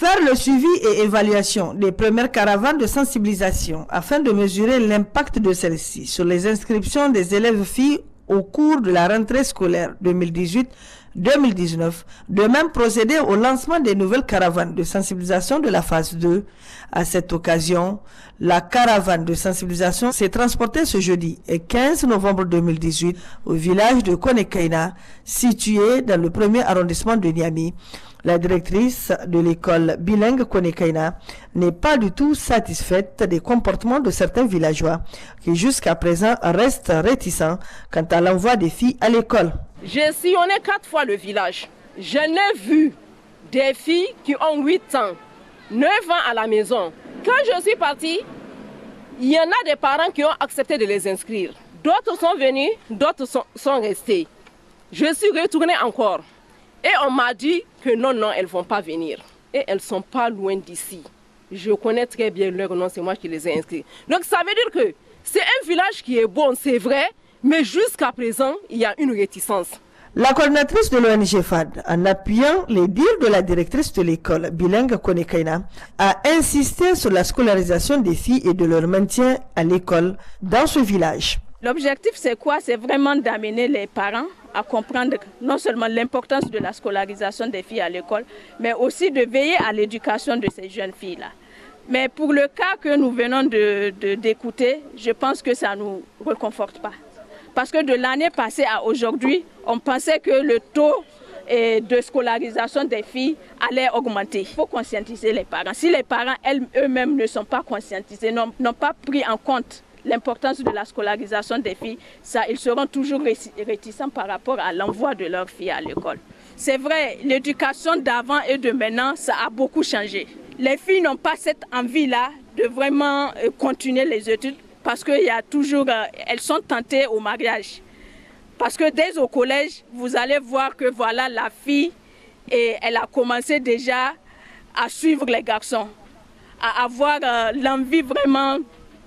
Faire le suivi et évaluation des premières caravanes de sensibilisation afin de mesurer l'impact de celles-ci sur les inscriptions des élèves filles au cours de la rentrée scolaire 2018-2019. De même, procéder au lancement des nouvelles caravanes de sensibilisation de la phase 2. À cette occasion, la caravane de sensibilisation s'est transportée ce jeudi et 15 novembre 2018 au village de Konekaina, situé dans le 1er arrondissement de Niamey. La directrice de l'école bilingue Konekaina n'est pas du tout satisfaite des comportements de certains villageois qui jusqu'à présent restent réticents quant à l'envoi des filles à l'école. J'ai sillonné 4 fois le village. Je n'ai vu des filles qui ont 8 ans, 9 ans à la maison. Quand je suis partie, il y en a des parents qui ont accepté de les inscrire. D'autres sont venus, d'autres sont restés. Je suis retournée encore. Et on m'a dit que non, elles ne vont pas venir. Et elles ne sont pas loin d'ici. Je connais très bien leur nom, c'est moi qui les ai inscrits. Donc ça veut dire que c'est un village qui est bon, c'est vrai, mais jusqu'à présent, il y a une réticence. La coordinatrice de l'ONG FAD, en appuyant les dires de la directrice de l'école bilingue Konekaina, a insisté sur la scolarisation des filles et de leur maintien à l'école dans ce village. L'objectif, c'est quoi? C'est vraiment d'amener les parents à comprendre non seulement l'importance de la scolarisation des filles à l'école, mais aussi de veiller à l'éducation de ces jeunes filles-là. Mais pour le cas que nous venons d'écouter, je pense que ça ne nous réconforte pas. Parce que de l'année passée à aujourd'hui, on pensait que le taux de scolarisation des filles allait augmenter. Il faut conscientiser les parents. Si les parents eux-mêmes ne sont pas conscientisés, n'ont pas pris en compte l'importance de la scolarisation des filles, ils seront toujours réticents par rapport à l'envoi de leurs filles à l'école. C'est vrai, l'éducation d'avant et de maintenant, ça a beaucoup changé. Les filles n'ont pas cette envie-là de vraiment continuer les études parce qu'il y a toujours, elles sont tentées au mariage. Parce que dès au collège, vous allez voir que voilà la fille, et elle a commencé déjà à suivre les garçons, à avoir l'envie vraiment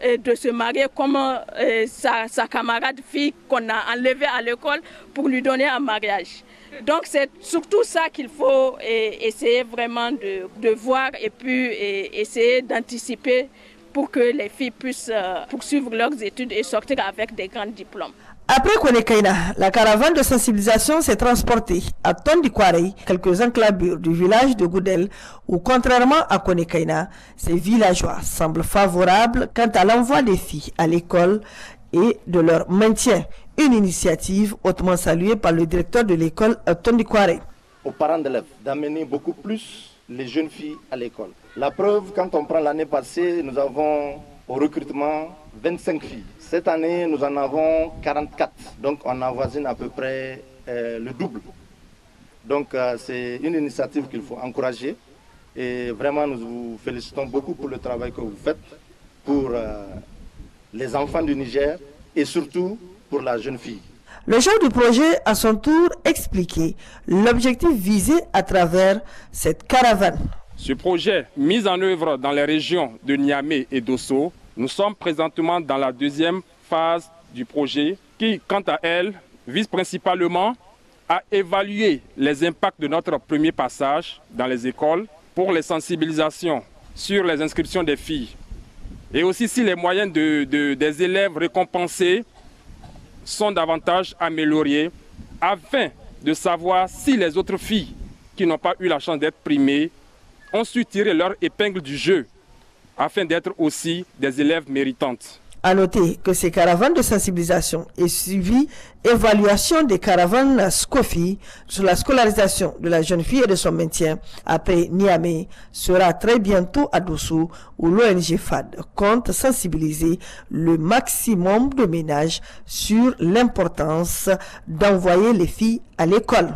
de se marier comme sa camarade fille qu'on a enlevée à l'école pour lui donner un mariage. Donc c'est surtout ça qu'il faut essayer vraiment de voir et puis essayer d'anticiper pour que les filles puissent poursuivre leurs études et sortir avec des grands diplômes. Après Konekaina, la caravane de sensibilisation s'est transportée à Tondikwarey, quelques enclavures du village de Goudel, où contrairement à Konekaina, ces villageois semblent favorables quant à l'envoi des filles à l'école et de leur maintien. Une initiative hautement saluée par le directeur de l'école Tondikwarey. Aux parents d'élèves d'amener beaucoup plus les jeunes filles à l'école. La preuve, quand on prend l'année passée, nous avons au recrutement 25 filles. Cette année, nous en avons 44. Donc, on avoisine à peu près le double. Donc, c'est une initiative qu'il faut encourager. Et vraiment, nous vous félicitons beaucoup pour le travail que vous faites pour les enfants du Niger et surtout pour la jeune fille. Le chef du projet, à son tour, expliquait l'objectif visé à travers cette caravane. Ce projet, mis en œuvre dans les régions de Niamey et d'Osso, nous sommes présentement dans la deuxième phase du projet qui, quant à elle, vise principalement à évaluer les impacts de notre premier passage dans les écoles pour les sensibilisations sur les inscriptions des filles et aussi si les moyens des élèves récompensés sont davantage améliorés afin de savoir si les autres filles qui n'ont pas eu la chance d'être primées ont su tirer leur épingle du jeu afin d'être aussi des élèves méritantes. À noter que ces caravanes de sensibilisation est suivi évaluation des caravanes SCOFI sur la scolarisation de la jeune fille et de son maintien après Niamey sera très bientôt à Dosso où l'ONG FAD compte sensibiliser le maximum de ménages sur l'importance d'envoyer les filles à l'école.